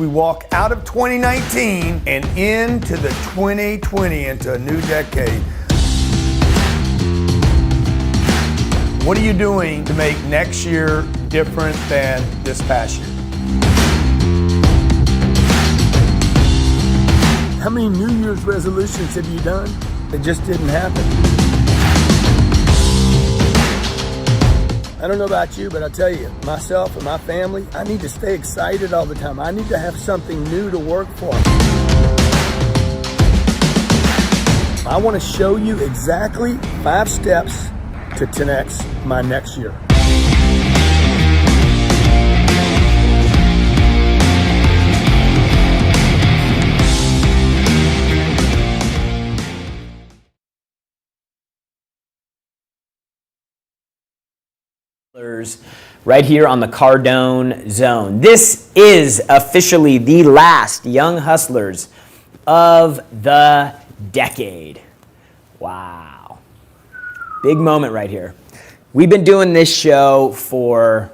we walk out of 2019 and into the 2020, into a new decade. What are you doing to make next year different than this past year? How many New Year's resolutions have you done that just didn't happen? I don't know about you, but I'll tell you, myself and my family, I need to stay excited all the time. I need to have something new to work for. I want to show you exactly 5 steps to 10x my next year. Right here on the Cardone Zone. This is officially the last Young Hustlers of the decade. Wow. Big moment right here. We've been doing this show for,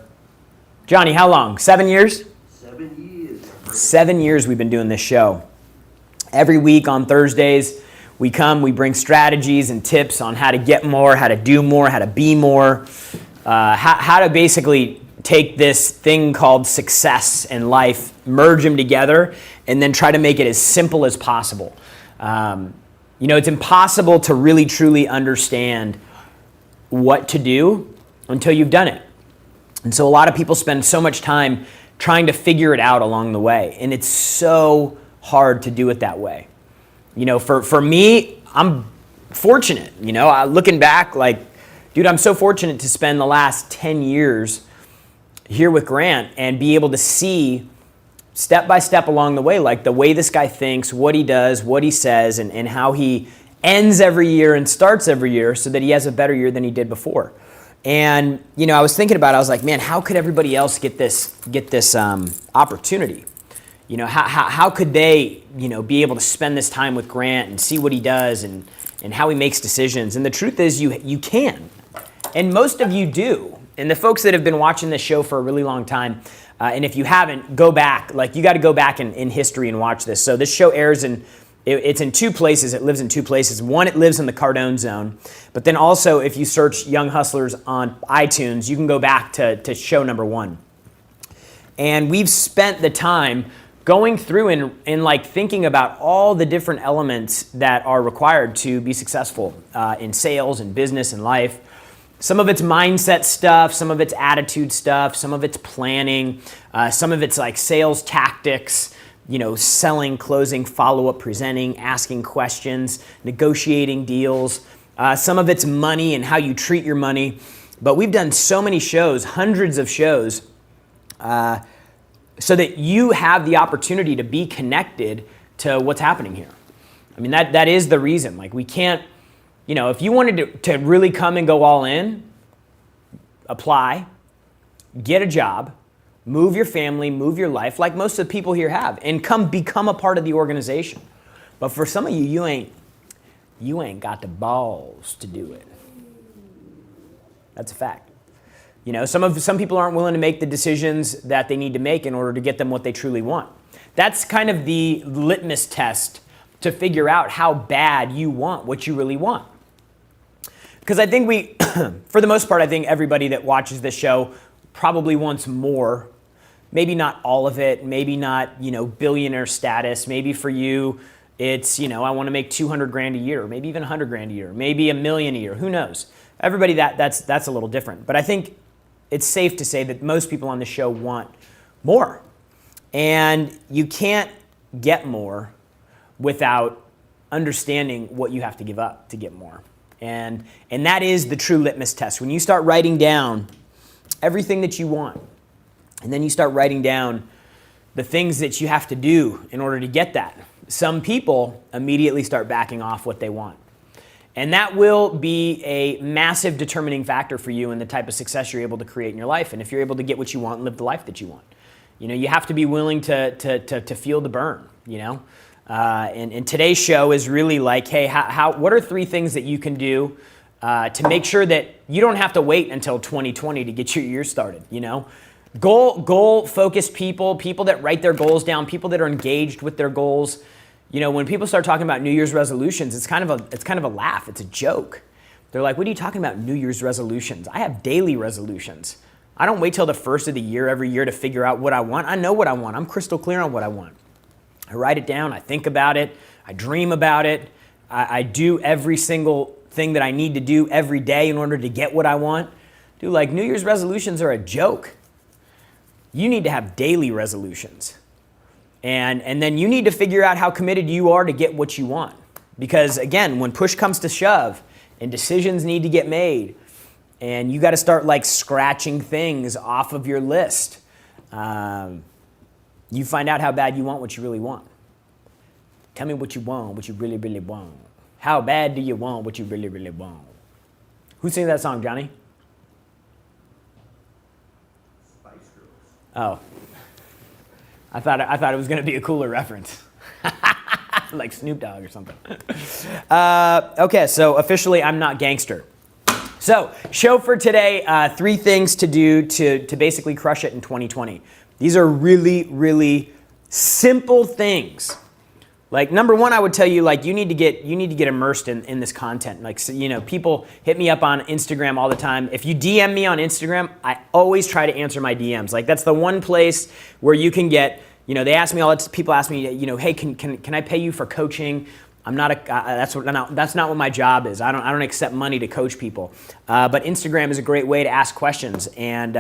Johnny, how long? 7 years? 7 years. 7 years we've been doing this show. Every week on Thursdays, we bring strategies and tips on how to get more, how to do more, how to be more. How to basically take this thing called success in life, merge them together, and then try to make it as simple as possible. It's impossible to really truly understand what to do until you've done it. And so a lot of people spend so much time trying to figure it out along the way, and it's so hard to do it that way. For me, I'm fortunate. Looking back, dude, I'm so fortunate to spend the last 10 years here with Grant and be able to see step by step along the way, the way this guy thinks, what he does, what he says, and how he ends every year and starts every year so that he has a better year than he did before. And, I was thinking about it, I was like, man, how could everybody else get this opportunity? How could they, be able to spend this time with Grant and see what he does and how he makes decisions? And the truth is you can. And most of you do. And the folks that have been watching this show for a really long time, and if you haven't, go back. You got to go back in history and watch this. So this show airs it's in 2 places. It lives in 2 places. One, it lives in the Cardone Zone. But then also, if you search Young Hustlers on iTunes, you can go back to show number 1. And we've spent the time going through and thinking about all the different elements that are required to be successful in sales and business and life. Some of it's mindset stuff, some of it's attitude stuff, some of it's planning, some of it's sales tactics, selling, closing, follow-up, presenting, asking questions, negotiating deals. Some of it's money and how you treat your money. But we've done so many shows, hundreds of shows, so that you have the opportunity to be connected to what's happening here. I mean, that is the reason. We can't, if you wanted to really come and go all in, apply, get a job, move your family, move your life, like most of the people here have, and become a part of the organization. But for some of you, you ain't got the balls to do it. That's a fact. Some people aren't willing to make the decisions that they need to make in order to get them what they truly want. That's kind of the litmus test to figure out how bad you want what you really want. Because I think for the most part, I think everybody that watches this show probably wants more. Maybe not all of it, maybe not, billionaire status. Maybe for you, it's, I want to make 200 grand a year, maybe even 100 grand a year, maybe $1 million a year, who knows? Everybody that's a little different. But I think it's safe to say that most people on the show want more. And you can't get more without understanding what you have to give up to get more. And that is the true litmus test. When you start writing down everything that you want, and then you start writing down the things that you have to do in order to get that, some people immediately start backing off what they want. And that will be a massive determining factor for you in the type of success you're able to create in your life, and if you're able to get what you want and live the life that you want. You have to be willing to feel the burn, And today's show is really hey, what are 3 things that you can do to make sure that you don't have to wait until 2020 to get your year started, Goal focused people that write their goals down, people that are engaged with their goals. You know, when people start talking about New Year's resolutions, it's kind of a laugh. It's a joke. They're like, what are you talking about, New Year's resolutions? I have daily resolutions. I don't wait till the first of the year every year to figure out what I want. I know what I want. I'm crystal clear on what I want. I write it down. I think about it. I dream about it. I do every single thing that I need to do every day in order to get what I want. Dude, like, New Year's resolutions are a joke. You need to have daily resolutions. And then you need to figure out how committed you are to get what you want. Because again, when push comes to shove and decisions need to get made, and you got to start like scratching things off of your list, you find out how bad you want what you really want. Tell me what you want, what you really, really want. How bad do you want what you really, really want? Who sings that song, Johnny? Oh, I thought it was going to be a cooler reference, like Snoop Dogg or something. Okay, so officially, I'm not gangster. So, show for today: 3 things to do to basically crush it in 2020. These are really, really simple things. Like, number one, I would tell you, like, you need to get immersed in this content. Like, so, you know, people hit me up on Instagram all the time. If you DM me on Instagram, I always try to answer my DMs. Like, that's the one place where you can get, you know, people ask me, you know, hey, can I pay you for coaching? That's not what my job is. I don't accept money to coach people. But Instagram is a great way to ask questions, and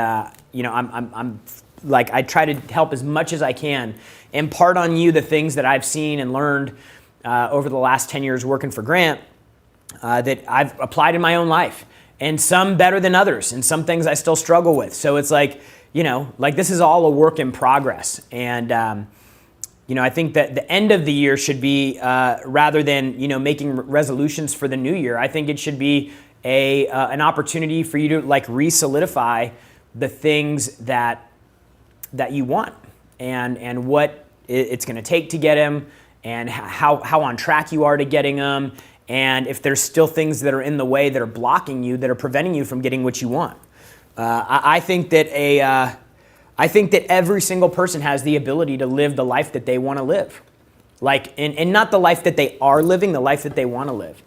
you know, I'm like, I try to help as much as I can, impart on you the things that I've seen and learned over the last 10 years working for Grant that I've applied in my own life, and some better than others, and some things I still struggle with. So it's like, you know, like, this is all a work in progress, and you know, I think that the end of the year should be, rather than, you know, making resolutions for the new year, I think it should be an opportunity for you to like re-solidify the things that you want, and what it's going to take to get them, and how on track you are to getting them, and if there's still things that are in the way that are blocking you, that are preventing you from getting what you want. I think that every single person has the ability to live the life that they want to live. Like, and not the life that they are living, the life that they want to live.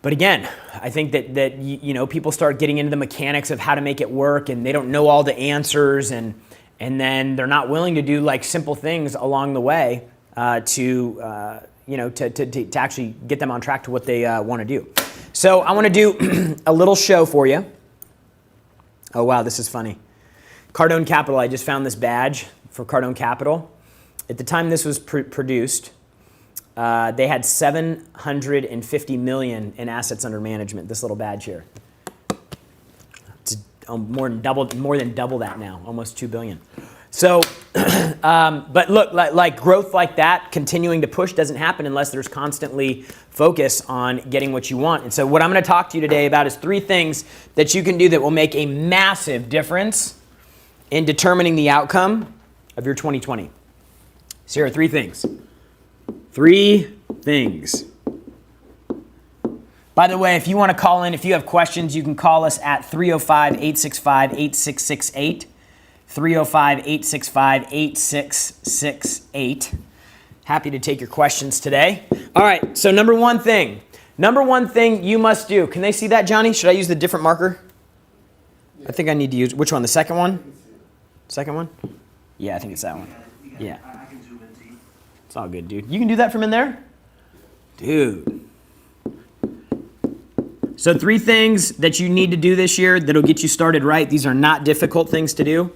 But again, I think that you know, people start getting into the mechanics of how to make it work, and they don't know all the answers, and then they're not willing to do like simple things along the way to actually get them on track to what they want to do. So I want to do a little show for you. Oh wow, this is funny. Cardone Capital, I just found this badge for Cardone Capital. At the time this was produced, they had $750 million in assets under management, this little badge here. It's more than double that now, almost $2 billion. So, but look, like growth like that, continuing to push, doesn't happen unless there's constantly focus on getting what you want. And so what I'm going to talk to you today about is 3 things that you can do that will make a massive difference in determining the outcome of your 2020. So here are 3 things. 3 things. By the way, if you want to call in, if you have questions, you can call us at 305-865-8668. 305-865-8668. Happy to take your questions today. All right, so number one thing you must do. Can they see that, Johnny? Should I use the different marker? I think I need to use, which one, the second one? Second one? Yeah, I think it's that one. Yeah. I can zoom in, see. It's all good, dude. You can do that from in there? Dude. So 3 things that you need to do this year that'll get you started right. These are not difficult things to do.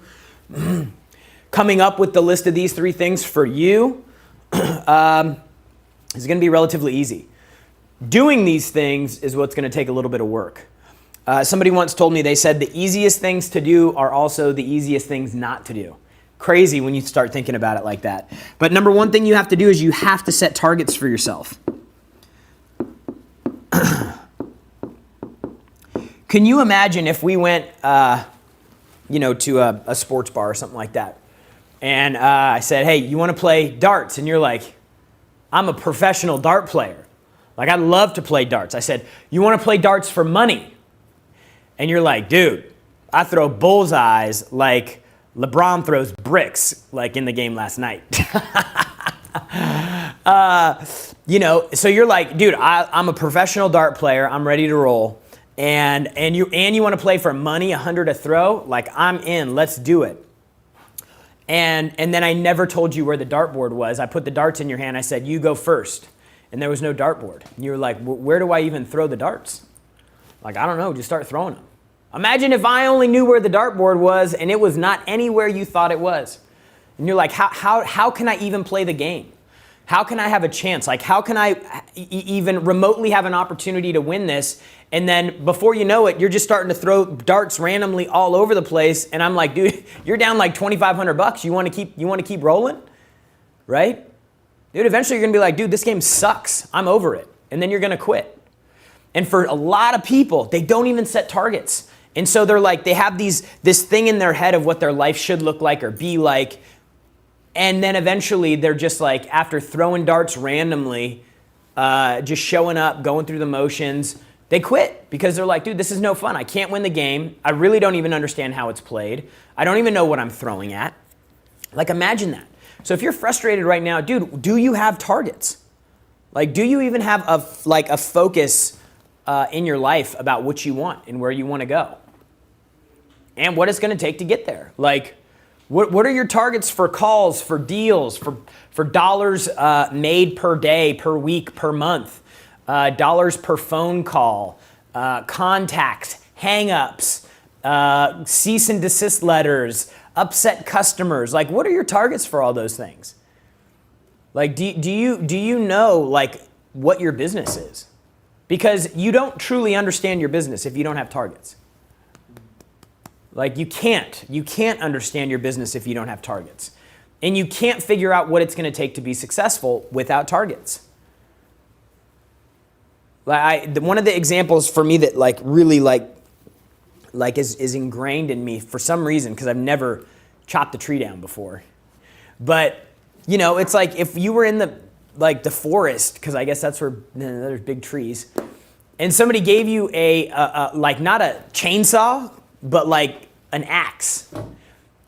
Coming up with the list of these 3 things for you is going to be relatively easy. Doing these things is what's going to take a little bit of work. Somebody once told me, they said the easiest things to do are also the easiest things not to do. Crazy when you start thinking about it like that. But number one thing you have to do is you have to set targets for yourself. Can you imagine if we went, to a sports bar or something like that, and I said, hey, you want to play darts? And you're like, I'm a professional dart player. Like, I love to play darts. I said, you want to play darts for money? And you're like, dude, I throw bullseyes like LeBron throws bricks like in the game last night. So you're like, dude, I'm a professional dart player. I'm ready to roll. And you want to play for money, 100 a throw? Like, I'm in. Let's do it. And then I never told you where the dartboard was. I put the darts in your hand. I said, you go first. And there was no dartboard. And you were like, where do I even throw the darts? Like, I don't know. Just start throwing them. Imagine if I only knew where the dartboard was and it was not anywhere you thought it was. And you're like, how can I even play the game? How can I have a chance? Like, how can I even remotely have an opportunity to win this? And then before you know it, you're just starting to throw darts randomly all over the place. And I'm like, dude, you're down like $2,500. You want to keep rolling? Right? Dude, eventually you're going to be like, dude, this game sucks. I'm over it. And then you're going to quit. And for a lot of people, they don't even set targets. And so they're like, they have this thing in their head of what their life should look like or be like. And then eventually they're just like, after throwing darts randomly, just showing up, going through the motions, they quit because they're like, dude, this is no fun. I can't win the game. I really don't even understand how it's played. I don't even know what I'm throwing at. Like, imagine that. So if you're frustrated right now, dude, do you have targets? Like, do you even have a focus in your life about what you want and where you want to go? And what it's going to take to get there? Like, what are your targets for calls, for deals, for dollars made per day, per week, per month, dollars per phone call, contacts, hang-ups, cease and desist letters, upset customers? Like, what are your targets for all those things? Like, do you know, like, what your business is? Because you don't truly understand your business if you don't have targets. Like, you can't understand your business if you don't have targets. And you can't figure out what it's going to take to be successful without targets. Like, one of the examples for me that like really is ingrained in me for some reason, because I've never chopped a tree down before. But, it's like if you were in the forest, because I guess that's where there's big trees, and somebody gave you like not a chainsaw, but like an axe,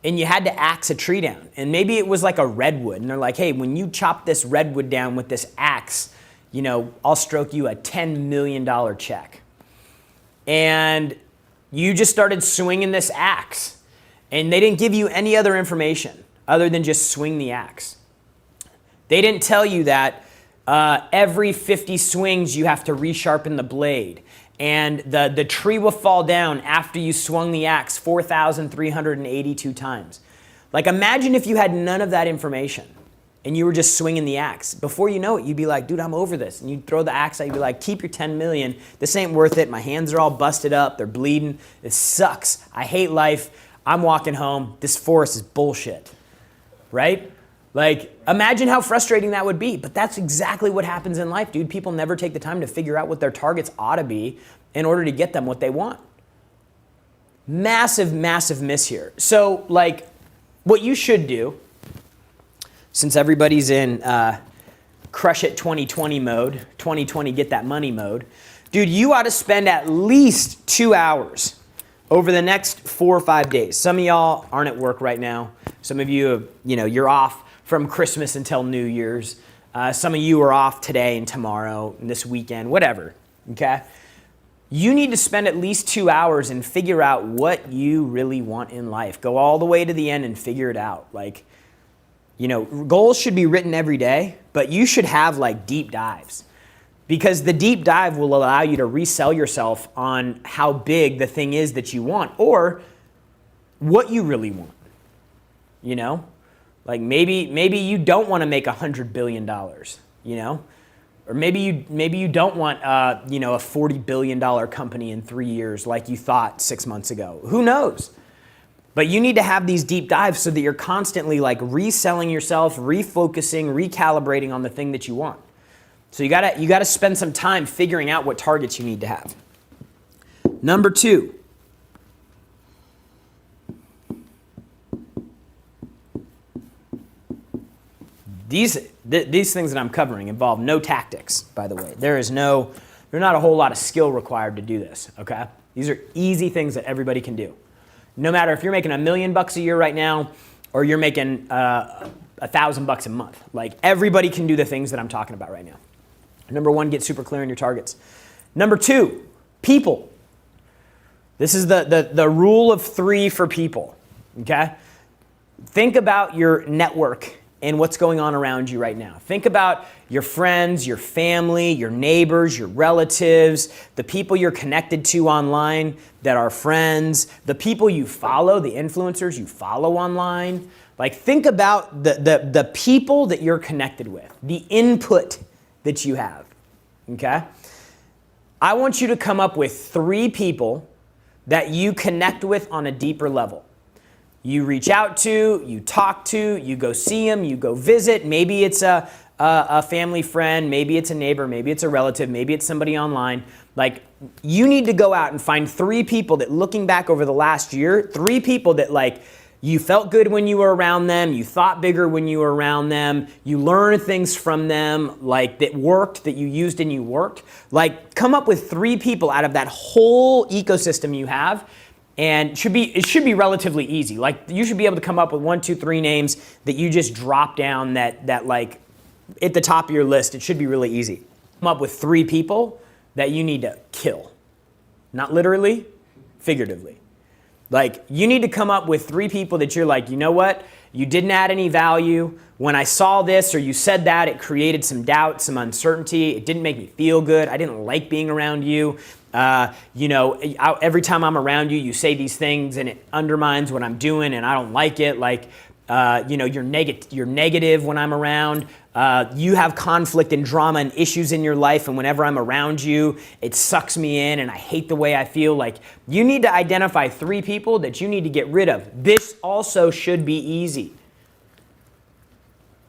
and you had to axe a tree down. And maybe it was like a redwood, and they're like, hey, when you chop this redwood down with this axe, I'll stroke you a $10 million check. And you just started swinging this axe, and they didn't give you any other information other than just swing the axe. They didn't tell you that every 50 swings you have to resharpen the blade, and the tree will fall down after you swung the axe 4,382 times. Like, imagine if you had none of that information and you were just swinging the axe. Before you know it, you'd be like, dude, I'm over this. And you'd throw the axe out, you'd be like, keep your 10 million. This ain't worth it. My hands are all busted up. They're bleeding. It sucks. I hate life. I'm walking home. This forest is bullshit. Right? Like, imagine how frustrating that would be. But that's exactly what happens in life, dude. People never take the time to figure out what their targets ought to be in order to get them what they want. Massive, massive miss here. So, like, what you should do, since everybody's in crush it 2020 mode, 2020 get that money mode, dude, you ought to spend at least 2 hours over the next 4 or 5 days. Some of y'all aren't at work right now. Some of you, you're off from Christmas until New Year's. Some of you are off today and tomorrow and this weekend, whatever, okay? You need to spend at least 2 hours and figure out what you really want in life. Go all the way to the end and figure it out. Like, goals should be written every day, but you should have like deep dives, because the deep dive will allow you to resell yourself on how big the thing is that you want or what you really want. Like maybe you don't want to make $100 billion, or maybe you don't want a $40 billion company in 3 years like you thought 6 months ago. Who knows? But you need to have these deep dives so that you're constantly like reselling yourself, refocusing, recalibrating on the thing that you want. So you gotta spend some time figuring out what targets you need to have. Number 2. These things that I'm covering involve no tactics, by the way. There's not a whole lot of skill required to do this, okay? These are easy things that everybody can do. No matter if you're making $1 million a year right now or you're making $1,000 a month. Like, everybody can do the things that I'm talking about right now. Number one, get super clear on your targets. Number two, people. This is the rule of 3 for people, okay? Think about your network and what's going on around you right now. Think about your friends, your family, your neighbors, your relatives, the people you're connected to online that are friends, the people you follow, the influencers you follow online. Like, think about the people that you're connected with, the input that you have, okay? I want you to come up with 3 people that you connect with on a deeper level. You reach out to, you talk to, you go see them, you go visit. Maybe it's a family friend, maybe it's a neighbor, maybe it's a relative, maybe it's somebody online. Like, you need to go out and find 3 people that, looking back over the last year, 3 people that, like, you felt good when you were around them, you thought bigger when you were around them, you learned things from them, like, that worked, that you used and you worked. Like, come up with 3 people out of that whole ecosystem you have. And it should be relatively easy. Like, you should be able to come up with 1, 2, 3 names that you just drop down that like at the top of your list. It should be really easy. Come up with 3 people that you need to kill. Not literally, figuratively. Like, you need to come up with 3 people that you're like, you know what? You didn't add any value. When I saw this or you said that, it created some doubt, some uncertainty. It didn't make me feel good. I didn't like being around you. Every time I'm around you, you say these things and it undermines what I'm doing and I don't like it. Like, you're negative when I'm around. You have conflict and drama and issues in your life, and whenever I'm around you, it sucks me in and I hate the way I feel. Like, you need to identify 3 people that you need to get rid of. This also should be easy.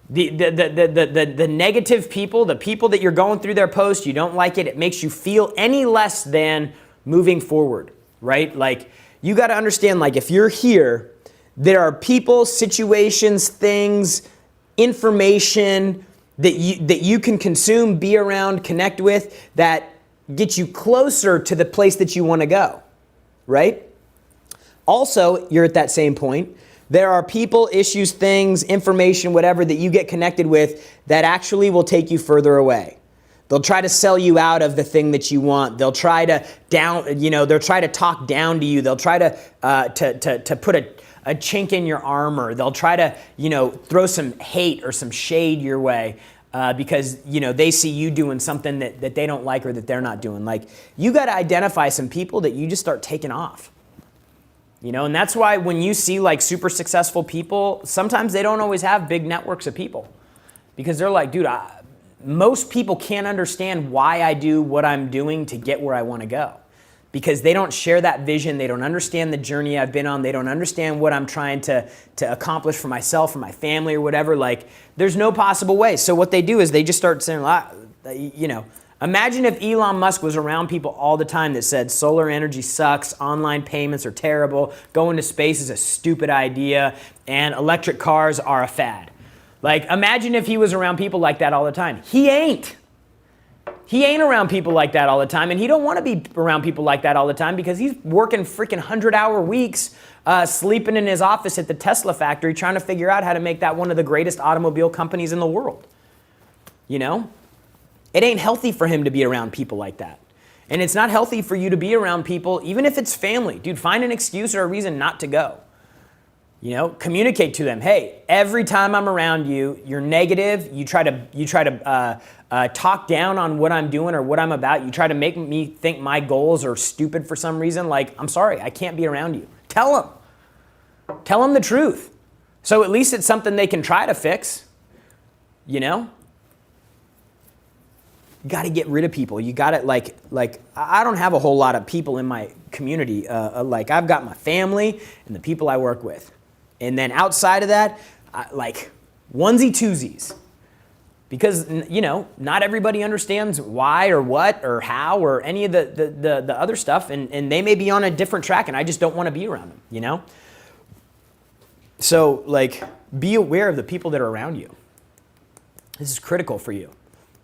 The negative people, the people that you're going through their post, you don't like it, it makes you feel any less than moving forward, right? Like, you got to understand, like, if you're here, there are people, situations, things, information that you can consume, be around, connect with, that get you closer to the place that you want to go, right? Also, you're at that same point. There are people, issues, things, information, whatever that you get connected with that actually will take you further away. They'll try to sell you out of the thing that you want. They'll try to they'll try to talk down to you. They'll try to put a chink in your armor. They'll try to, throw some hate or some shade your way because, they see you doing something that they don't like or that they're not doing. Like, you got to identify some people that you just start taking off. And that's why when you see, like, super successful people, sometimes they don't always have big networks of people because they're like, dude, most people can't understand why I do what I'm doing to get where I want to go because they don't share that vision. They don't understand the journey I've been on. They don't understand what I'm trying to accomplish for myself or my family or whatever. Like, there's no possible way. So what they do is they just start saying, imagine if Elon Musk was around people all the time that said solar energy sucks, online payments are terrible, going to space is a stupid idea, and electric cars are a fad. Like, imagine if he was around people like that all the time. He ain't. He ain't around people like that all the time, and he don't want to be around people like that all the time because he's working freaking 100-hour weeks, sleeping in his office at the Tesla factory, trying to figure out how to make that one of the greatest automobile companies in the world. It ain't healthy for him to be around people like that. And it's not healthy for you to be around people, even if it's family. Dude, find an excuse or a reason not to go. Communicate to them. Hey, every time I'm around you, you're negative. You try to talk down on what I'm doing or what I'm about. You try to make me think my goals are stupid for some reason. Like, I'm sorry, I can't be around you. Tell them. Tell them the truth. So at least it's something they can try to fix. You got to get rid of people. You got to like I don't have a whole lot of people in my community. Like, I've got my family and the people I work with. And then outside of that, like onesie twosies. Because, not everybody understands why or what or how or any of the other stuff. And they may be on a different track and I just don't want to be around them, So, like, be aware of the people that are around you. This is critical for you.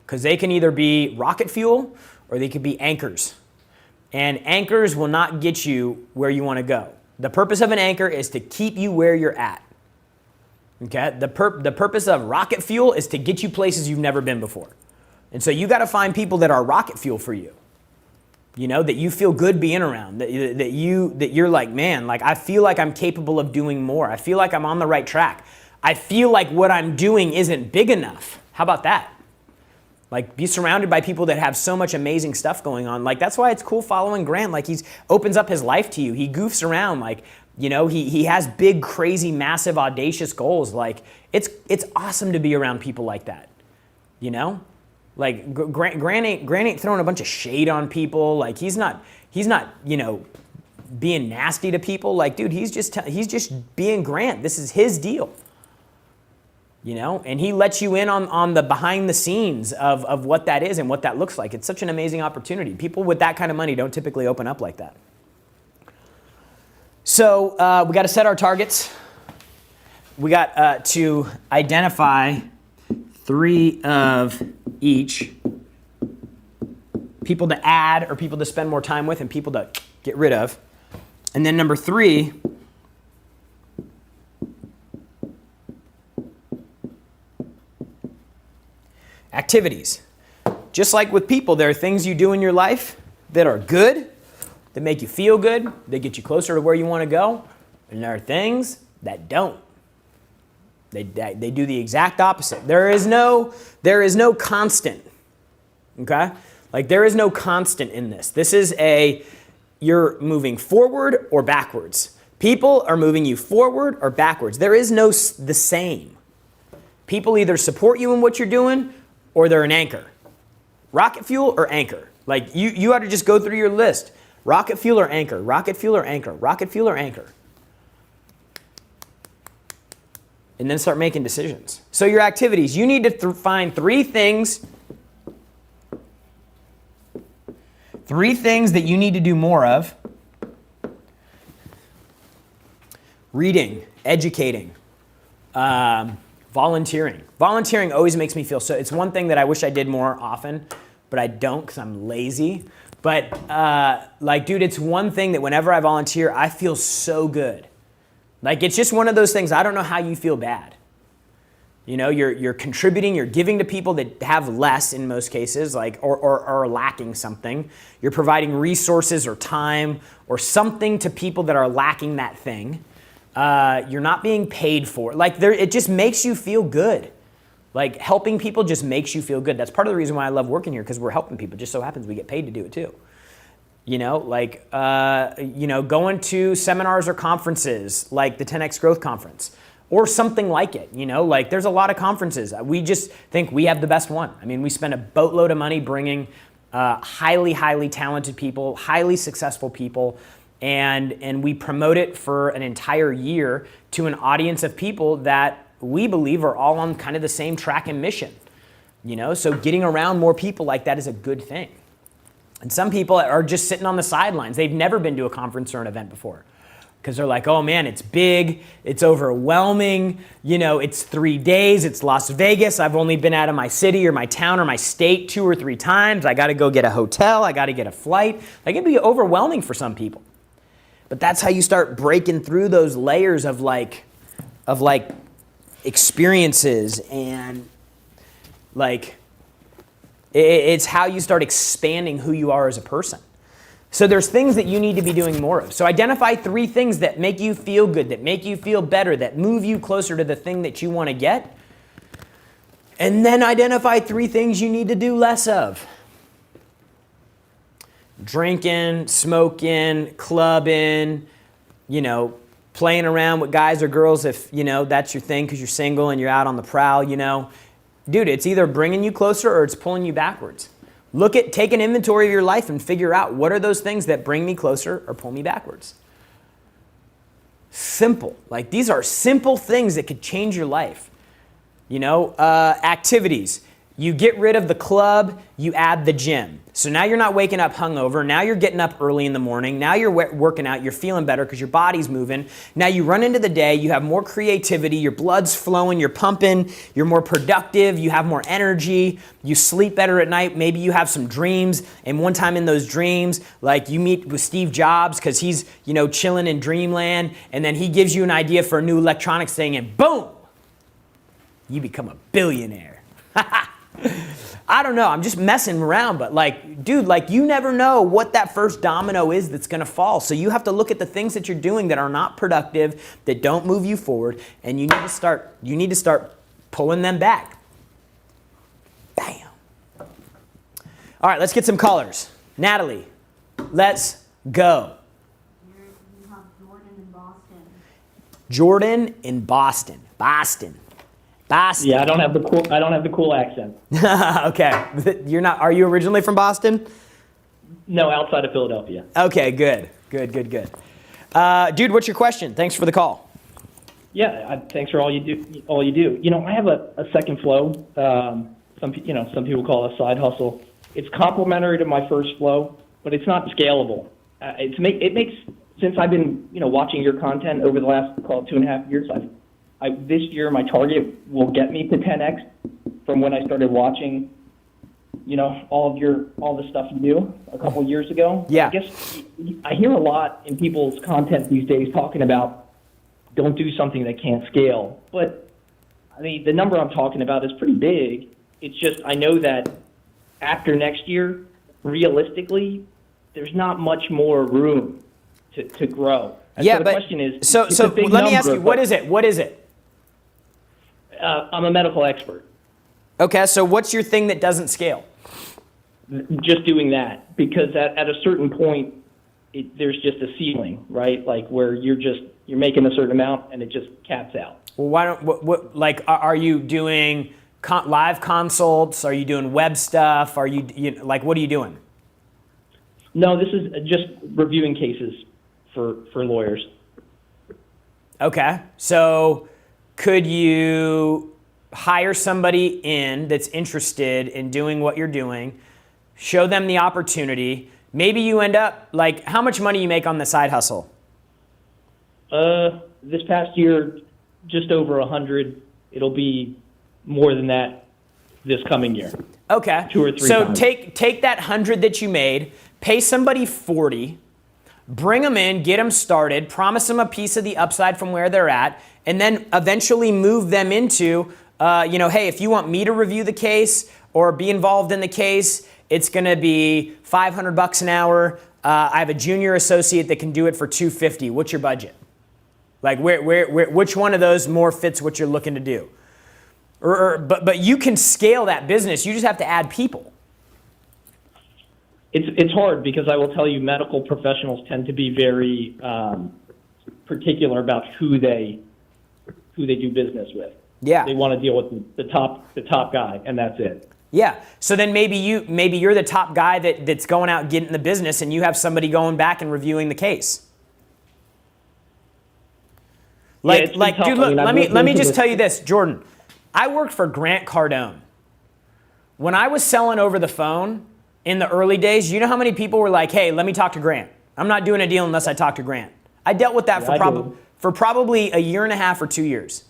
Because they can either be rocket fuel or they could be anchors. And anchors will not get you where you want to go. The purpose of an anchor is to keep you where you're at. Okay? The purpose of rocket fuel is to get you places you've never been before. And so you got to find people that are rocket fuel for you. You know, that you feel good being around, that you're like, man, like I feel like I'm capable of doing more. I feel like I'm on the right track. I feel like what I'm doing isn't big enough. How about that? Like, be surrounded by people that have so much amazing stuff going on. Like, that's why it's cool following Grant. Like, he opens up his life to you. He goofs around. Like, you know, he has big, crazy, massive, audacious goals. Like, it's awesome to be around people like that. You know? Like, Grant ain't throwing a bunch of shade on people. Like, he's not, you know, being nasty to people. Like, dude, he's just being Grant. This is his deal. You know, and he lets you in on the behind the scenes of what that is and what that looks like. It's such an amazing opportunity. People with that kind of money don't typically open up like that. So we got to set our targets. We got to identify 3 of each: people to add or people to spend more time with and people to get rid of. And then number 3, activities. Just like with people, there are things you do in your life that are good, that make you feel good, that get you closer to where you want to go. And there are things that don't. They do the exact opposite. There is no constant. Okay? Like, there is no constant in this. This is you're moving forward or backwards. People are moving you forward or backwards. There is no the same. People either support you in what you're doing or they're an anchor. Rocket fuel or anchor. Like, you ought to just go through your list. Rocket fuel or anchor. Rocket fuel or anchor. Rocket fuel or anchor. And then start making decisions. So your activities, you need to find 3 things. 3 things that you need to do more of. Reading, educating, volunteering. Volunteering always makes me feel so. It's one thing that I wish I did more often, but I don't because I'm lazy. But like, dude, it's one thing that whenever I volunteer, I feel so good. Like, it's just one of those things. I don't know how you feel bad. You know, you're contributing, you're giving to people that have less in most cases, like, or are lacking something. You're providing resources or time or something to people that are lacking that thing. You're not being paid for it. Like, it just makes you feel good. Like, helping people just makes you feel good. That's part of the reason why I love working here, because we're helping people. It just so happens we get paid to do it too. You know, like, going to seminars or conferences like the 10X Growth Conference or something like it. You know, like, there's a lot of conferences. We just think we have the best one. I mean, we spend a boatload of money bringing highly, highly talented people, highly successful people, and we promote it for an entire year to an audience of people that we believe are all on kind of the same track and mission. You know, so getting around more people like that is a good thing. And some people are just sitting on the sidelines. They've never been to a conference or an event before because they're like, oh man, it's big, it's overwhelming, you know, it's 3 days, it's Las Vegas, I've only been out of my city or my town or my state 2 or 3 times, I gotta go get a hotel, I gotta get a flight. Like, it'd be overwhelming for some people. But that's how you start breaking through those layers of experiences, and like, it's how you start expanding who you are as a person. So there's things that you need to be doing more of. So identify 3 things that make you feel good, that make you feel better, that move you closer to the thing that you want to get. And then identify 3 things you need to do less of. Drinking, smoking, clubbing, you know, playing around with guys or girls if, you know, that's your thing because you're single and you're out on the prowl, you know. Dude, it's either bringing you closer or it's pulling you backwards. Take an inventory of your life and figure out what are those things that bring me closer or pull me backwards. Simple. Like, these are simple things that could change your life. You know, activities. You get rid of the club, you add the gym. So now you're not waking up hungover. Now you're getting up early in the morning. Now you're working out. You're feeling better because your body's moving. Now you run into the day. You have more creativity. Your blood's flowing. You're pumping. You're more productive. You have more energy. You sleep better at night. Maybe you have some dreams. And one time in those dreams, like you meet with Steve Jobs because he's, chilling in dreamland. And then he gives you an idea for a new electronics thing and boom, you become a billionaire. I don't know. I'm just messing around, but dude, you never know what that first domino is that's going to fall. So you have to look at the things that you're doing that are not productive, that don't move you forward, and you need to start pulling them back. Bam. All right, let's get some callers. Natalie, let's go. You have Jordan in Boston. Jordan in Boston. Boston. Yeah, I don't have the cool accent. Okay. You're not, are you originally from Boston? No, outside of Philadelphia. Okay, good. Dude, what's your question? Thanks for the call. Yeah, thanks for all you do. I have a second flow. Some people call it a side hustle. It's complementary to my first flow, but it's not scalable. It makes since I've been watching your content over the last 2.5 years. This year my target will get me to 10x from when I started watching, all the stuff you do a couple of years ago. Yeah. I guess I hear a lot in people's content these days talking about don't do something that can't scale. But I mean, the number I'm talking about is pretty big. It's just I know that after next year, realistically, there's not much more room to grow. And Yeah, so the but question is, so it's a big let me ask number, you, what is it? I'm a medical expert. Okay, so what's your thing that doesn't scale? Just doing that, because at a certain point, there's just a ceiling, right? Like where you're making a certain amount and it just caps out. Well, why don't are you doing live consults? Are you doing web stuff? Are you what are you doing? No, this is just reviewing cases for lawyers. Okay, so could you hire somebody in that's interested in doing what you're doing, show them the opportunity, maybe you end up, how much money you make on the side hustle? This past year, just over 100. It'll be more than that this coming year. Okay. 2 or 3 so times. take that 100 that you made, pay somebody 40, bring them in, get them started, promise them a piece of the upside from where they're at, and then eventually move them into, hey, if you want me to review the case or be involved in the case, it's going to be $500 an hour. I have a junior associate that can do it for $250. What's your budget? Which one of those more fits what you're looking to do? But you can scale that business. You just have to add people. It's hard because I will tell you, medical professionals tend to be very particular about who they do business with. Yeah. They want to deal with the top guy, and that's it. Yeah. So then maybe you're the top guy that's going out and getting the business, and you have somebody going back and reviewing the case. Dude, look, let me just tell you this, Jordan. I worked for Grant Cardone. When I was selling over the phone in the early days, you know how many people were like, "Hey, let me talk to Grant. I'm not doing a deal unless I talk to Grant." I dealt with that for probably a year and a half or 2 years.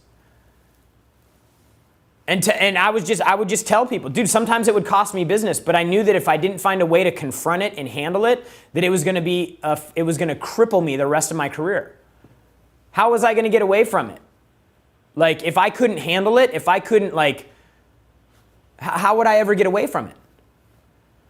And I would just tell people, dude, sometimes it would cost me business, but I knew that if I didn't find a way to confront it and handle it, that it was going to cripple me the rest of my career. How was I going to get away from it? If I couldn't handle it, if I couldn't how would I ever get away from it?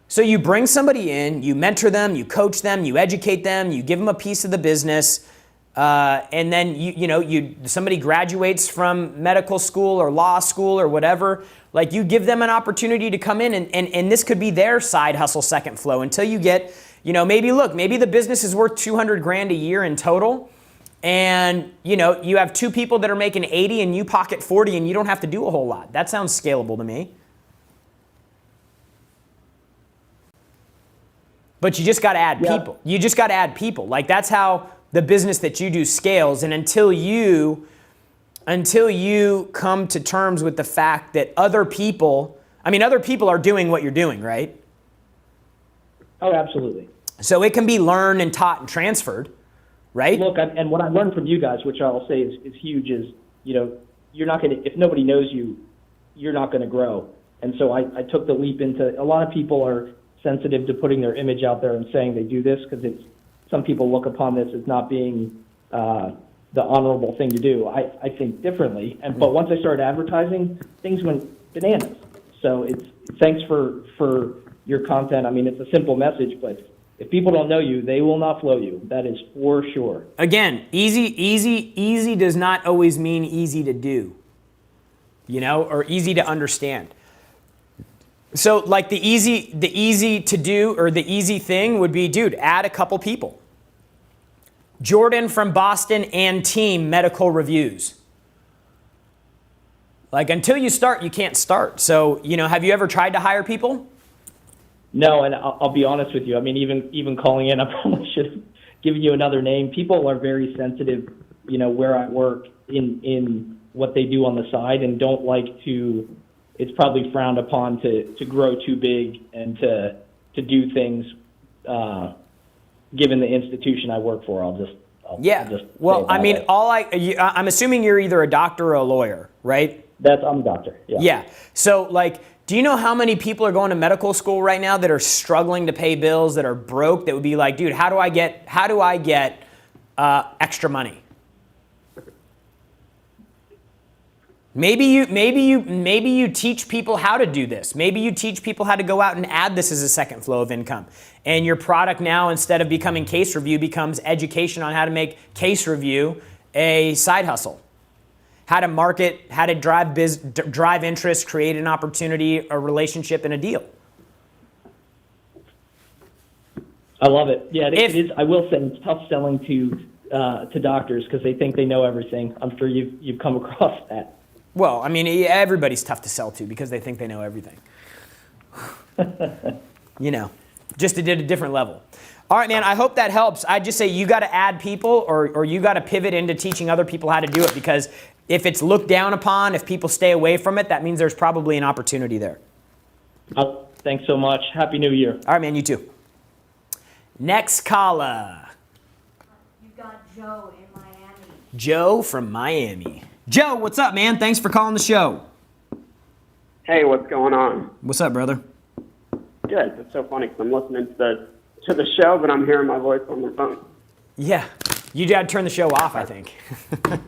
So you bring somebody in, you mentor them, you coach them, you educate them, you give them a piece of the business, and then somebody graduates from medical school or law school or whatever. You give them an opportunity to come in, and this could be their side hustle second flow until you get, maybe the business is worth $200,000 a year in total, and you have 2 people that are making 80 and you pocket 40, and you don't have to do a whole lot. That sounds scalable to me. But you just got to add people. You just got to add people. That's how the business that you do scales. And until you come to terms with the fact that other people I mean, other people are doing what you're doing, right? Oh, absolutely. So it can be learned and taught and transferred, right? Look, and what I learned from you guys, which I'll say is huge, is, you're not going to, if nobody knows you, you're not going to grow. And so I took the leap into, a lot of people are sensitive to putting their image out there and saying they do this because some people look upon this as not being the honorable thing to do. I think differently. But once I started advertising, things went bananas. So thanks for your content. I mean, it's a simple message, but if people don't know you, they will not flow you. That is for sure. Again, easy does not always mean easy to do, or easy to understand. So like the easy to do or the easy thing would be, dude, add a couple people. Jordan from Boston and team medical reviews. Like until you start, you can't start. So, have you ever tried to hire people? No, and I'll be honest with you. I mean, even calling in, I probably should have given you another name. People are very sensitive, where I work in what they do on the side, and don't like to. It's probably frowned upon to grow too big and to do things. Given the institution I work for, I'll just well, I mean, I'm assuming you're either a doctor or a lawyer, right? I'm a doctor. Yeah. Yeah. So, do you know how many people are going to medical school right now that are struggling to pay bills, that are broke, that would be like, dude, how do I get extra money? Maybe you teach people how to do this. Maybe you teach people how to go out and add this as a second flow of income. And your product now, instead of becoming case review, becomes education on how to make case review a side hustle. How to market, how to drive interest, create an opportunity, a relationship, and a deal. I love it. Yeah, it is. I will say it's tough selling to doctors because they think they know everything. I'm sure you've come across that. Well, I mean, everybody's tough to sell to because they think they know everything. Just at a different level. All right, man, I hope that helps. I just say you got to add people or you got to pivot into teaching other people how to do it, because if it's looked down upon, if people stay away from it, that means there's probably an opportunity there. Thanks so much. Happy New Year. All right, man, you too. Next caller. You've got Joe in Miami. Joe from Miami. Joe, what's up, man? Thanks for calling the show. Hey, what's going on? What's up, brother? Good. It's so funny because I'm listening to the show, but I'm hearing my voice on the phone. Yeah. You got to turn the show off, I think.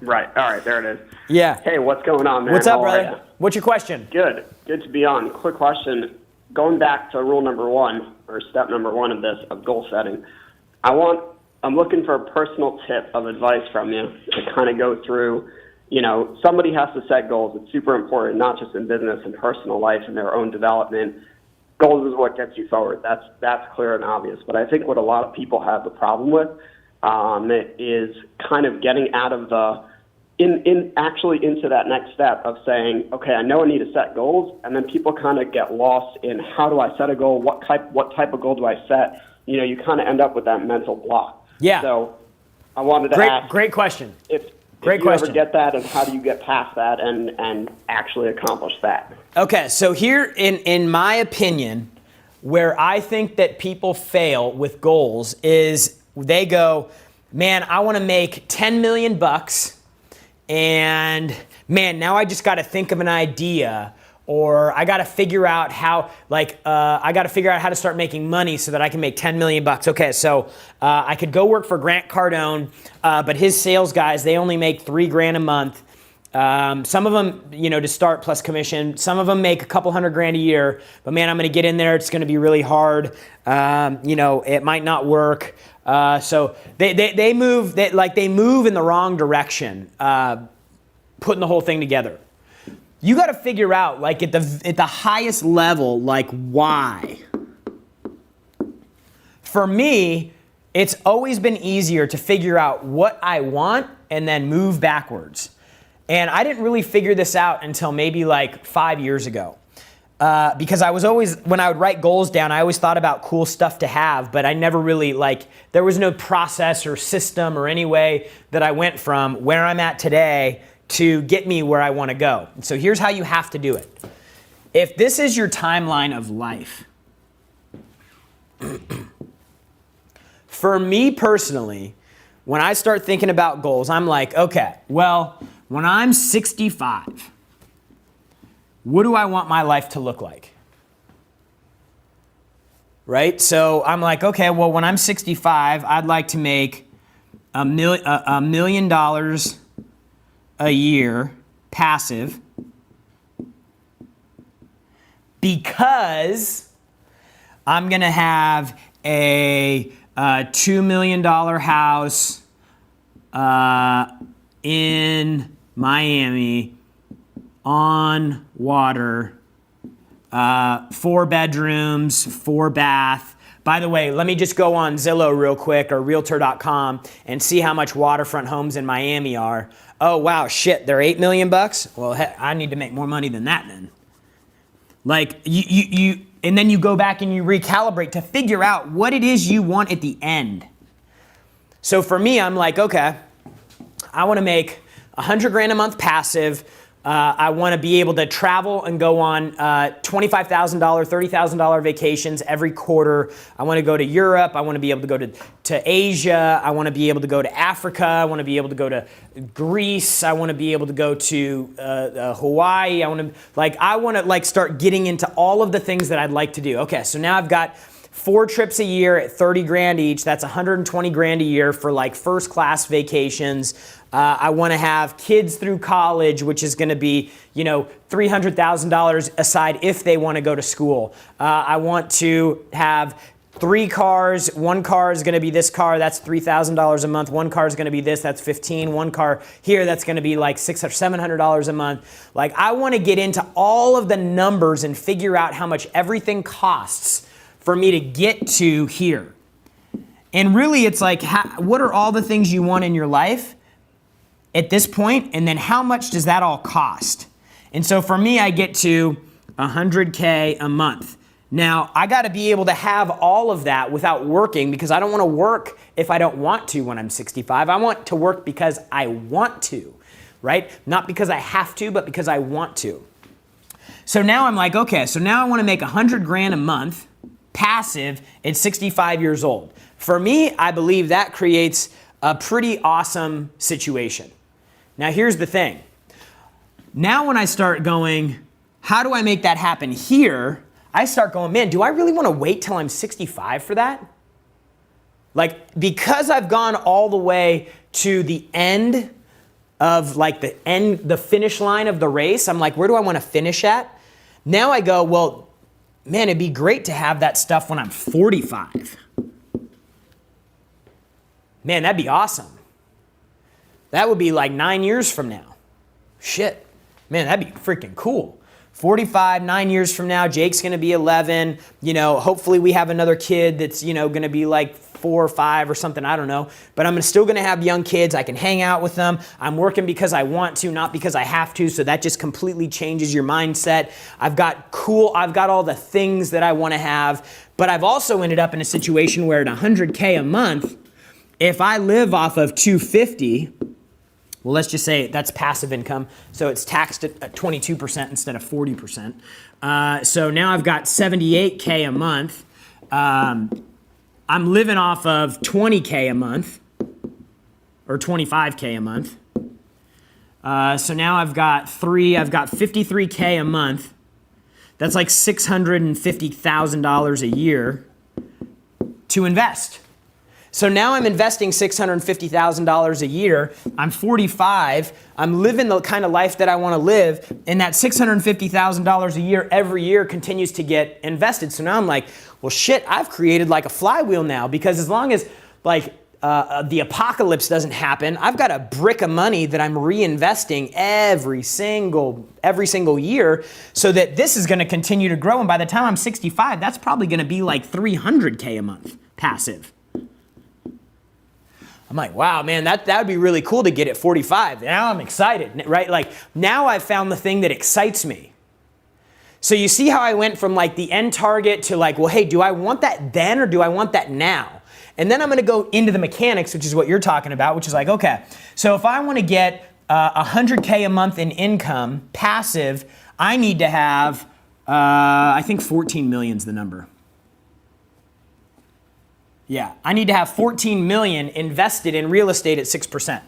Right. All right. There it is. Yeah. Hey, what's going on, man? What's up, How are brother? ya? What's your question? Good. Good to be on. Quick question. Going back to rule number one, or step number one of this, of goal setting, I'm looking for a personal tip of advice from you to kind of go through. Somebody has to set goals. It's super important, not just in business and personal life and their own development. Goals is what gets you forward. That's clear and obvious. But I think what a lot of people have the problem with is kind of getting out of actually into that next step of saying, okay, I know I need to set goals, and then people kind of get lost in how do I set a goal? What type of goal do I set? You kind of end up with that mental block. Yeah. So I wanted to ask. Great question. If Great you question. ever get that, and how do you get past that and actually accomplish that? Okay, so here, in my opinion, where I think that people fail with goals is they go, man, I want to make 10 million bucks, and man, now I just got to think of an idea, or I got to figure out how, to start making money so that I can make 10 million bucks. Okay, so I could go work for Grant Cardone, but his sales guys, they only make $3,000 a month. Some of them, to start plus commission. Some of them make a couple $100,000 a year. But man, I'm going to get in there. It's going to be really hard. It might not work. So they move in the wrong direction, putting the whole thing together. You got to figure out, at the highest level, why. For me, it's always been easier to figure out what I want and then move backwards. And I didn't really figure this out until maybe 5 years ago. Because I was always, when I would write goals down, I always thought about cool stuff to have, but I never really, there was no process or system or any way that I went from where I'm at today to get me where I want to go. So here's how you have to do it. if this is your timeline of life, for me personally, when I start thinking about goals, I'm like, okay, well, when I'm 65, what do I want my life to look like? Right? So I'm like, okay, well, when I'm 65, I'd like to make $1 million a year passive, because I'm going to have a $2 million house in Miami on water, 4 bedrooms, 4 bath. By the way, let me just go on Zillow real quick or Realtor.com and see how much waterfront homes in Miami are. Oh, wow, shit, they're $8 million? Well, heck, I need to make more money than that then. Like, and then you go back and you recalibrate to figure out what it is you want at the end. So for me, I'm like, okay, I want to make $100,000 a month passive. I want to be able to travel and go on $25,000, $30,000 vacations every quarter. I want to go to Europe. I want to be able to go to Asia. I want to be able to go to Africa. I want to be able to go to Greece. I want to be able to go to Hawaii. I want to start getting into all of the things that I'd like to do. Okay, so now I've got 4 trips a year at $30,000 each. That's $120,000 a year for like first class vacations. I want to have kids through college, which is going to be, $300,000 aside if they want to go to school. I want to have 3 cars. 1 car is going to be this car. That's $3,000 a month. 1 car is going to be this. That's $15,000. 1 car here, that's going to be like $600 or $700 a month. Like, I want to get into all of the numbers and figure out how much everything costs for me to get to here. And really, it's like, what are all the things you want in your life at this point, and then how much does that all cost? And so for me, I get to $100K a month. Now, I got to be able to have all of that without working, because I don't want to work if I don't want to when I'm 65. I want to work because I want to, right? Not because I have to, but because I want to. So now I'm like, okay, so now I want to make $100,000 a month passive at 65 years old. For me, I believe that creates a pretty awesome situation. Now, here's the thing. Now when I start going, how do I make that happen here? I start going, man, do I really want to wait till I'm 65 for that? Like, because I've gone all the way to the end of the finish line of the race, I'm like, where do I want to finish at? Now I go, well, man, it'd be great to have that stuff when I'm 45. Man, that'd be awesome. That would be like 9 years from now. Shit. Man, that'd be freaking cool. 45, 9 years from now, Jake's going to be 11. Hopefully we have another kid that's, going to be like 4 or 5 or something. I don't know. But I'm still going to have young kids. I can hang out with them. I'm working because I want to, not because I have to. So that just completely changes your mindset. I've got all the things that I want to have. But I've also ended up in a situation where at $100K a month, if I live off of $250, well, let's just say that's passive income, so it's taxed at 22% instead of 40%. So now I've got $78K a month. I'm living off of $20K a month, or $25K a month. So now I've got $53K a month. That's like $650,000 a year to invest. So now I'm investing $650,000 a year. I'm 45. I'm living the kind of life that I want to live. And that $650,000 a year every year continues to get invested. So now I'm like, well, shit, I've created like a flywheel now, because as long as the apocalypse doesn't happen, I've got a brick of money that I'm reinvesting every single year, so that this is going to continue to grow. And by the time I'm 65, that's probably going to be like $300K a month passive. I'm like, wow, man, that would be really cool to get at 45. Now I'm excited, right? Like, now I've found the thing that excites me. So you see how I went from like the end target to like, well, hey, do I want that then or do I want that now? And then I'm going to go into the mechanics, which is what you're talking about, which is like, okay, so if I want to get $100K a month in income, passive, I need to have I think 14 million's the number. Yeah, I need to have 14 million invested in real estate at 6%.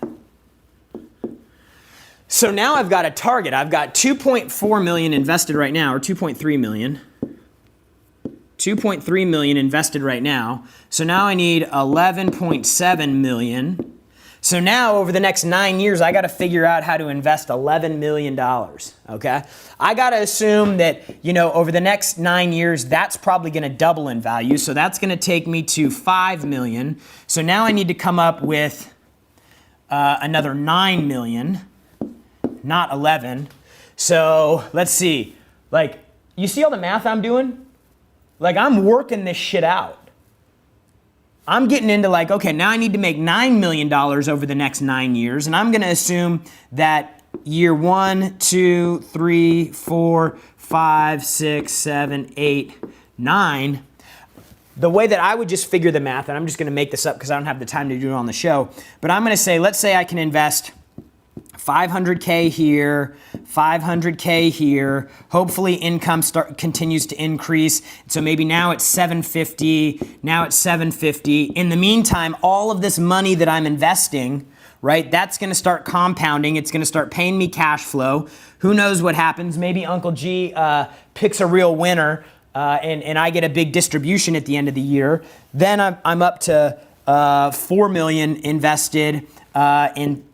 So now I've got a target. I've got 2.4 million invested right now, or 2.3 million. 2.3 million invested right now. So now I need 11.7 million. So now over the next 9 years, I got to figure out how to invest $11 million, okay? I got to assume that, over the next 9 years, that's probably going to double in value. So that's going to take me to 5 million. So now I need to come up with another 9 million, not 11. So let's see. You see all the math I'm doing? I'm working this shit out. I'm getting into okay, now I need to make $9 million over the next 9 years, and I'm going to assume that year 1, 2, 3, 4, 5, 6, 7, 8, 9, the way that I would just figure the math, and I'm just going to make this up because I don't have the time to do it on the show, but I'm going to say, let's say I can invest 500K here, 500K here. Hopefully income continues to increase. So maybe now it's 750, now it's 750. In the meantime, all of this money that I'm investing, right, that's going to start compounding. It's going to start paying me cash flow. Who knows what happens? Maybe Uncle G picks a real winner and I get a big distribution at the end of the year. Then I'm up to 4 million invested in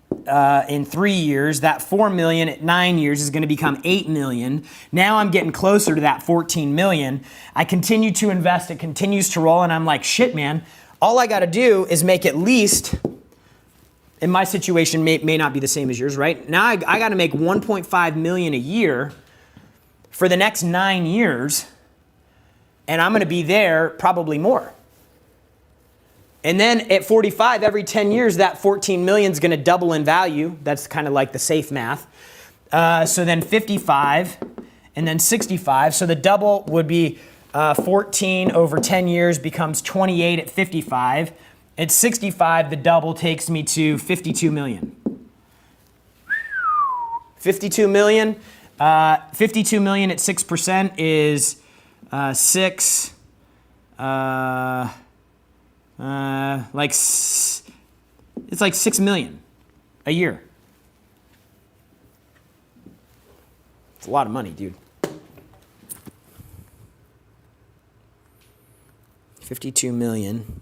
3 years. That 4 million at 9 years is going to become 8 million. Now I'm getting closer to that 14 million. I continue to invest. It continues to roll. And I'm like, shit, man, all I got to do is make at least, in my situation, may not be the same as yours, right? Now I got to make 1.5 million a year for the next 9 years. And I'm going to be there probably more. And then at 45, every 10 years, that 14 million is going to double in value. That's kind of like the safe math. So then 55 and then 65. So the double would be 14 over 10 years becomes 28 at 55. At 65, the double takes me to 52 million. 52 million. 52 million at 6% is 6... it's like 6 million a year. It's a lot of money, dude. 52 million.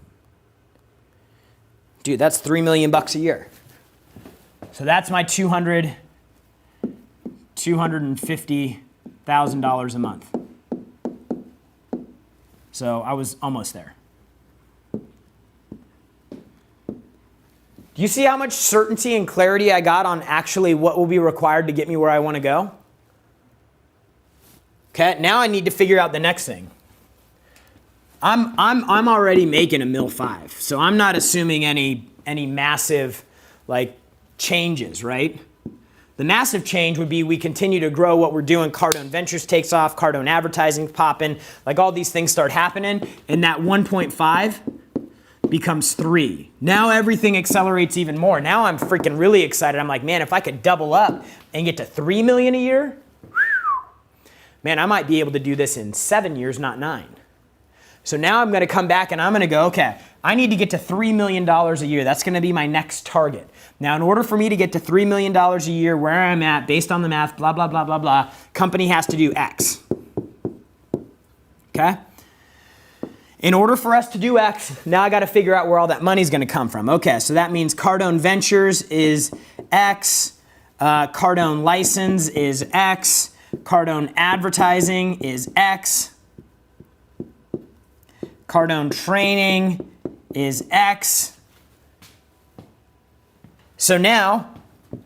Dude, that's $3 million a year. So that's my $250,000 a month. So I was almost there. Do you see how much certainty and clarity I got on actually what will be required to get me where I want to go? Okay, now I need to figure out the next thing. I'm already making $1.5 million, so I'm not assuming any massive changes, right? The massive change would be we continue to grow what we're doing. Cardone Ventures takes off, Cardone Advertising's popping, all these things start happening, and that 1.5 becomes 3. Now everything accelerates even more. Now I'm freaking really excited. I'm like, man, if I could double up and get to 3 million a year, man, I might be able to do this in 7 years, not 9. So now I'm going to come back and I'm going to go, okay, I need to get to $3 million a year. That's going to be my next target. Now, in order for me to get to $3 million a year, where I'm at, based on the math, blah, blah, blah, blah, blah, company has to do X. Okay? In order for us to do X, now I got to figure out where all that money's going to come from. Okay, so that means Cardone Ventures is X, Cardone License is X, Cardone Advertising is X, Cardone Training is X. So now,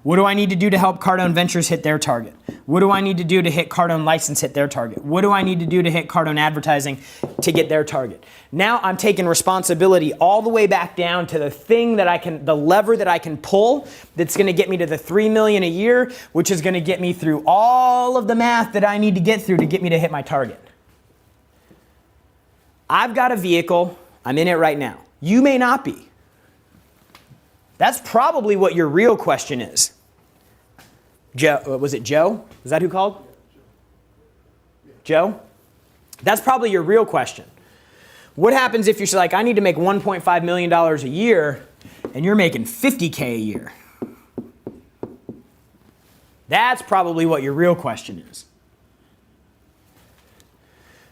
what do I need to do to help Cardone Ventures hit their target? What do I need to do to hit Cardone License hit their target? What do I need to do to hit Cardone Advertising to get their target? Now I'm taking responsibility all the way back down to the thing that the lever that I can pull that's going to get me to the 3 million a year, which is going to get me through all of the math that I need to get through to get me to hit my target. I've got a vehicle. I'm in it right now. You may not be. That's probably what your real question is. Joe, was it Joe? Is that who called? Joe? That's probably your real question. What happens if you're like, I need to make $1.5 million a year and you're making $50K a year? That's probably what your real question is.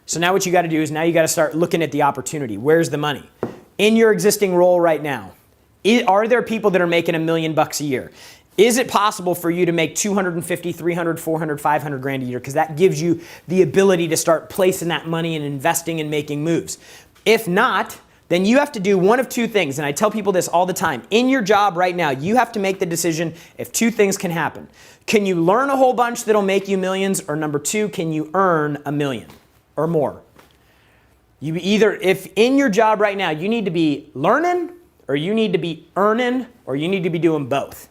So now what you got to do is now you got to start looking at the opportunity. Where's the money? In your existing role right now, are there people that are making $1 million a year? Is it possible for you to make 250, 300, 400, 500 grand a year? Because that gives you the ability to start placing that money and investing and making moves. If not, then you have to do one of two things. And I tell people this all the time. In your job right now, you have to make the decision if two things can happen. Can you learn a whole bunch that'll make you millions? Or number two, can you earn $1 million or more? You either, if in your job right now, you need to be learning or you need to be earning or you need to be doing both.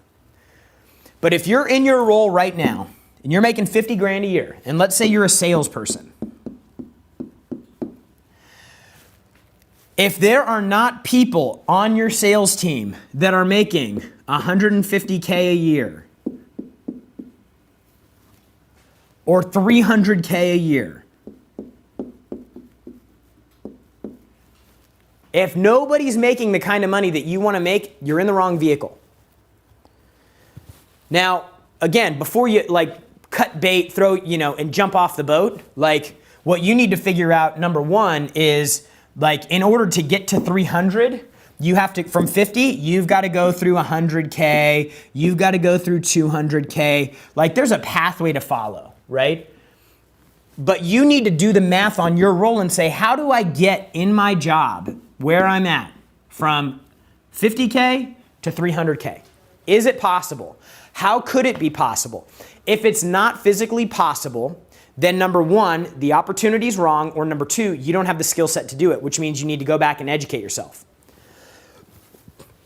But if you're in your role right now and you're making 50 grand a year, and let's say you're a salesperson, if there are not people on your sales team that are making 150K a year or 300K a year, if nobody's making the kind of money that you want to make, you're in the wrong vehicle. Now, again, before you cut bait, throw, and jump off the boat, what you need to figure out, number one, is in order to get to 300, you have to, from 50, you've got to go through 100K, you've got to go through 200K. There's a pathway to follow, right? But you need to do the math on your role and say, how do I get in my job where I'm at from 50K to 300K? Is it possible? How could it be possible? If it's not physically possible, then number one, the opportunity's wrong, or number two, you don't have the skill set to do it, which means you need to go back and educate yourself.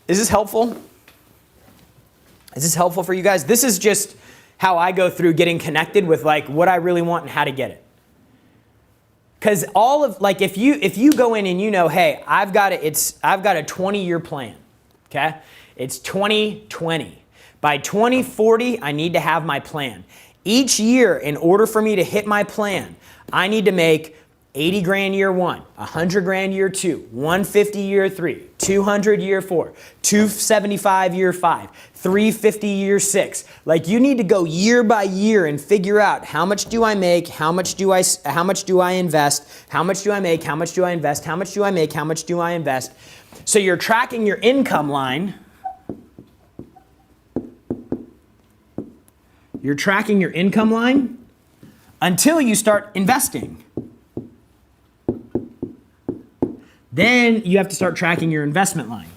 Is this helpful? Is this helpful for you guys? This is just how I go through getting connected with what I really want and how to get it. Because all of if you go in and hey, I've got a 20-year plan. Okay? It's 2020. By 2040, I need to have my plan. Each year, in order for me to hit my plan, I need to make 80 grand year one, 100 grand year two, 150 year three, 200 year four, 275 year five, 350 year six. You need to go year by year and figure out how much do I make, how much do I invest, how much do I make, how much do I invest, how much do I make, how much do I invest. So you're tracking your income line. You're tracking your income line until you start investing. Then you have to start tracking your investment line.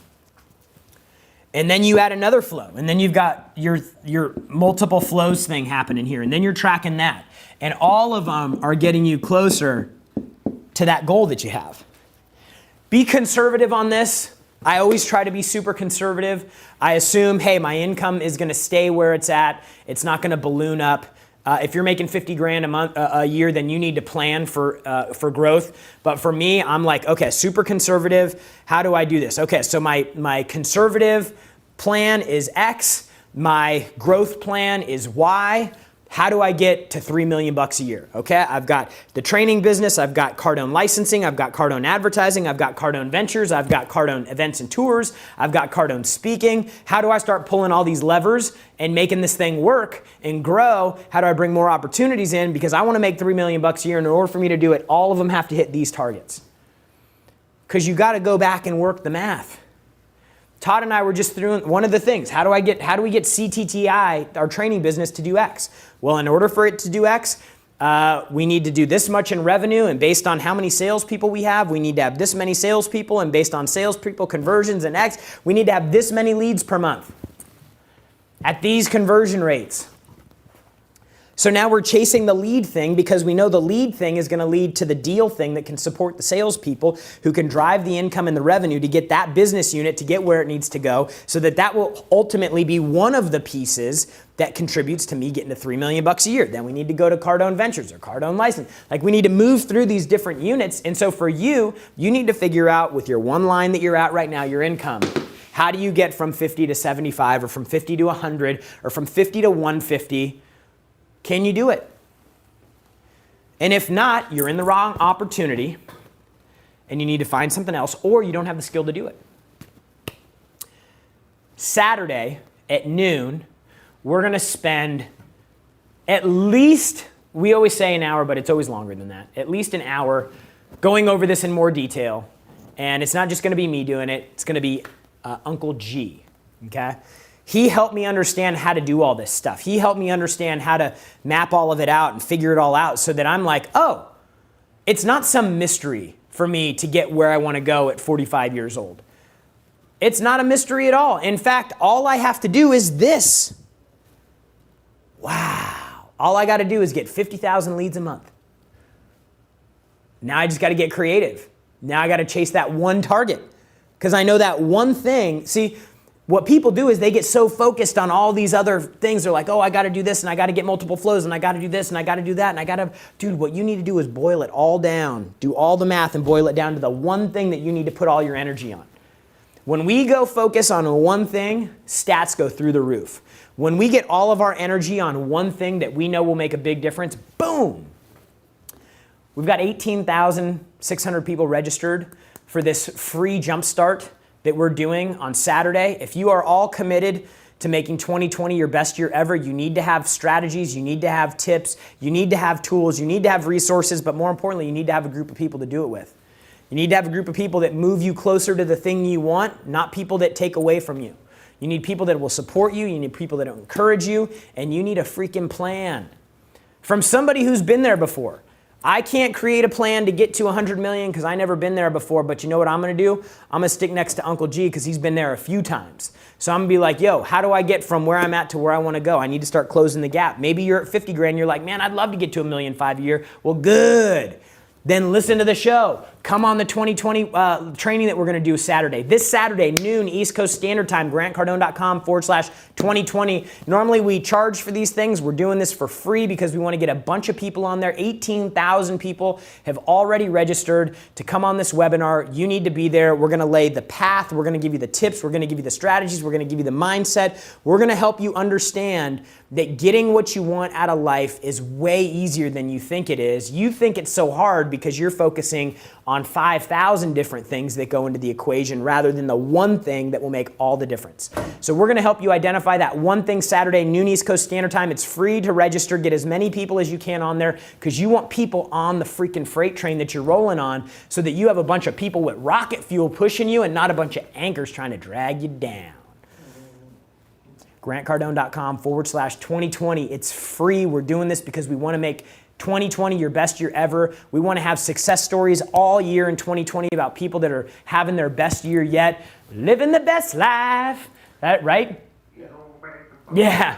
And then you add another flow. And then you've got your multiple flows thing happening here. And then you're tracking that. And all of them are getting you closer to that goal that you have. Be conservative on this. I always try to be super conservative. I assume, hey, my income is going to stay where it's at. It's not going to balloon up. If you're making 50 grand a year, then you need to plan for growth. But for me, I'm okay, super conservative. How do I do this? Okay, so my conservative plan is X. My growth plan is Y. How do I get to $3 million a year? Okay, I've got the training business, I've got Cardone licensing, I've got Cardone advertising, I've got Cardone ventures, I've got Cardone events and tours, I've got Cardone speaking. How do I start pulling all these levers and making this thing work and grow? How do I bring more opportunities in? Because I want to make $3 million a year, and in order for me to do it, all of them have to hit these targets. Because you got to go back and work the math. Todd and I were just through one of the things. How do we get CTTI, our training business, to do X? Well, in order for it to do X, we need to do this much in revenue, and based on how many salespeople we have, we need to have this many salespeople, and based on salespeople conversions and X, we need to have this many leads per month at these conversion rates. So now we're chasing the lead thing because we know the lead thing is going to lead to the deal thing that can support the salespeople who can drive the income and the revenue to get that business unit to get where it needs to go, so that will ultimately be one of the pieces that contributes to me getting to $3 million a year. Then we need to go to Cardone Ventures or Cardone License. We need to move through these different units. And so for you need to figure out with your one line that you're at right now, your income. How do you get from 50 to 75 or from 50 to 100 or from 50 to 150? Can you do it? And if not, you're in the wrong opportunity and you need to find something else, or you don't have the skill to do it. Saturday at noon, we're going to spend at least, we always say an hour, but it's always longer than that, at least an hour going over this in more detail. And it's not just going to be me doing it. It's going to be Uncle G, okay? He helped me understand how to do all this stuff. He helped me understand how to map all of it out and figure it all out so that I'm like, oh, it's not some mystery for me to get where I want to go at 45 years old. It's not a mystery at all. In fact, all I have to do is this. Wow. All I got to do is get 50,000 leads a month. Now I just got to get creative. Now I got to chase that one target because I know that one thing. See, what people do is they get so focused on all these other things. They're like, oh, I got to do this and I got to get multiple flows and I got to do this and I got to do that and I got to, dude, what you need to do is boil it all down. Do all the math and boil it down to the one thing that you need to put all your energy on. When we go focus on one thing, stats go through the roof. When we get all of our energy on one thing that we know will make a big difference, boom. We've got 18,600 people registered for this free jumpstart that we're doing on Saturday. If you are all committed to making 2020 your best year ever, you need to have strategies, you need to have tips, you need to have tools, you need to have resources, but more importantly, you need to have a group of people to do it with. You need to have a group of people that move you closer to the thing you want, not people that take away from you. You need people that will support you, you need people that will encourage you, and you need a freaking plan. From somebody who's been there before. I can't create a plan to get to 100 million because I've never been there before, but you know what I'm going to do? I'm going to stick next to Uncle G because he's been there a few times. So I'm going to be like, yo, how do I get from where I'm at to where I want to go? I need to start closing the gap. Maybe you're at 50 grand, you're like, man, I'd love to get to $1.5 million a year. Well, good. Then listen to the show. Come on the 2020 training that we're going to do Saturday. This Saturday, noon, East Coast Standard Time, grantcardone.com/2020. Normally we charge for these things. We're doing this for free because we want to get a bunch of people on there. 18,000 people have already registered to come on this webinar. You need to be there. We're going to lay the path. We're going to give you the tips. We're going to give you the strategies. We're going to give you the mindset. We're going to help you understand that getting what you want out of life is way easier than you think it is. You think it's so hard because you're focusing on 5,000 different things that go into the equation rather than the one thing that will make all the difference. So we're going to help you identify that one thing Saturday, noon East Coast Standard Time. It's free to register. Get as many people as you can on there because you want people on the freaking freight train that you're rolling on so that you have a bunch of people with rocket fuel pushing you and not a bunch of anchors trying to drag you down. grantcardone.com/2020. It's free. We're doing this because we want to make 2020 your best year ever. We want to have success stories all year in 2020 about people that are having their best year yet, living the best life. That right? Yeah.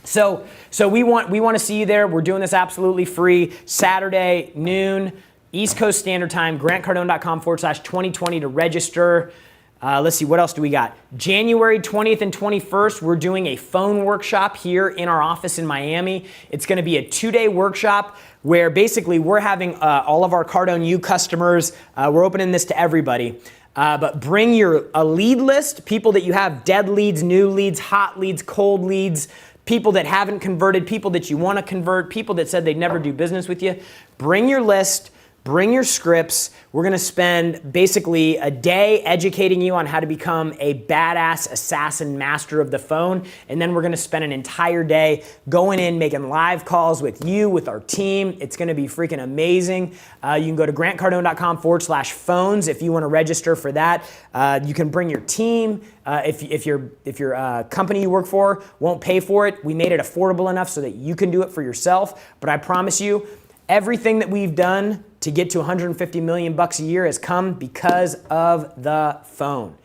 So we want to see you there. We're doing this absolutely free. Saturday, noon, East Coast Standard Time, grantcardone.com/2020 to register. Let's see, what else do we got? January 20th and 21st, we're doing a phone workshop here in our office in Miami. It's going to be a 2-day workshop where basically we're having all of our Cardone U customers, we're opening this to everybody, but bring a lead list, people that you have, dead leads, new leads, hot leads, cold leads, people that haven't converted, people that you want to convert, people that said they'd never do business with you. Bring your list. Bring your scripts. We're going to spend basically a day educating you on how to become a badass assassin master of the phone. And then we're going to spend an entire day going in, making live calls with you, with our team. It's going to be freaking amazing. You can go to grantcardone.com/phones if you want to register for that. You can bring your team. If your company you work for won't pay for it, we made it affordable enough so that you can do it for yourself. But I promise you, everything that we've done to get to $150 million a year has come because of the phone.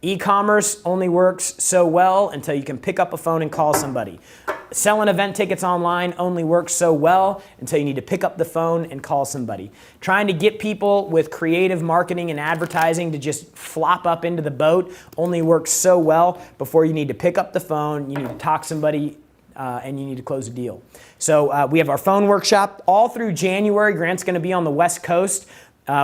E-commerce only works so well until you can pick up a phone and call somebody. Selling event tickets online only works so well until you need to pick up the phone and call somebody. Trying to get people with creative marketing and advertising to just flop up into the boat only works so well before you need to pick up the phone, you need to talk to somebody, and you need to close a deal. So we have our phone workshop all through January. Grant's going to be on the West Coast.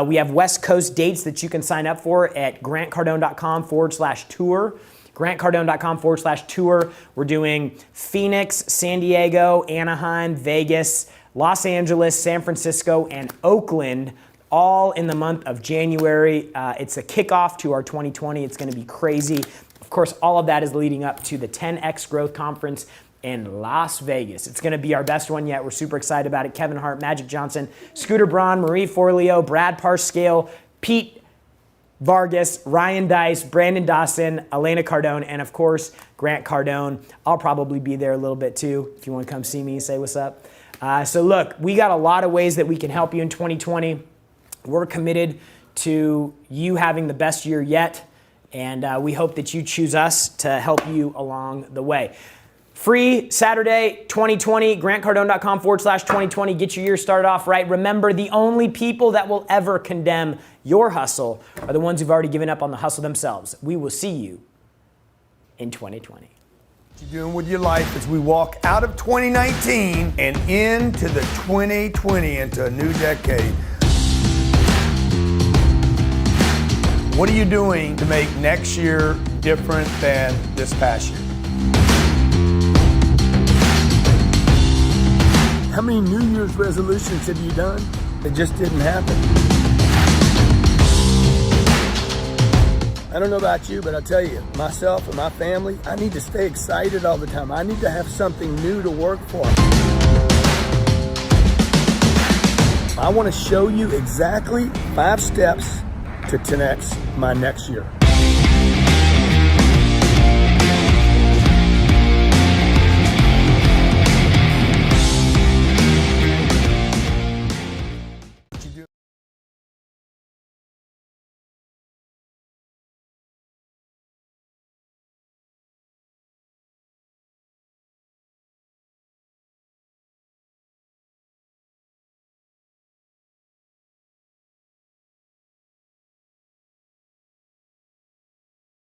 We have West Coast dates that you can sign up for at grantcardone.com/tour. grantcardone.com/tour. We're doing Phoenix, San Diego, Anaheim, Vegas, Los Angeles, San Francisco, and Oakland, all in the month of January. It's a kickoff to our 2020. It's going to be crazy. Of course, all of that is leading up to the 10X Growth Conference in Las Vegas. It's going to be our best one yet. We're super excited about it. Kevin Hart, Magic Johnson, Scooter Braun, Marie Forleo, Brad Parscale, Pete Vargas, Ryan Dice, Brandon Dawson, Elena Cardone, and of course, Grant Cardone. I'll probably be there a little bit too. If you want to come see me, say what's up. So look, we got a lot of ways that we can help you in 2020. We're committed to you having the best year yet, and we hope that you choose us to help you along the way. Free Saturday 2020, grantcardone.com/2020. Get your year started off right. Remember, the only people that will ever condemn your hustle are the ones who've already given up on the hustle themselves. We will see you in 2020. What you doing with your life as we walk out of 2019 and into the 2020, into a new decade? What are you doing to make next year different than this past year? How many New Year's resolutions have you done that just didn't happen? I don't know about you, but I'll tell you, myself and my family, I need to stay excited all the time. I need to have something new to work for. I want to show you exactly 5 steps to 10X my next year.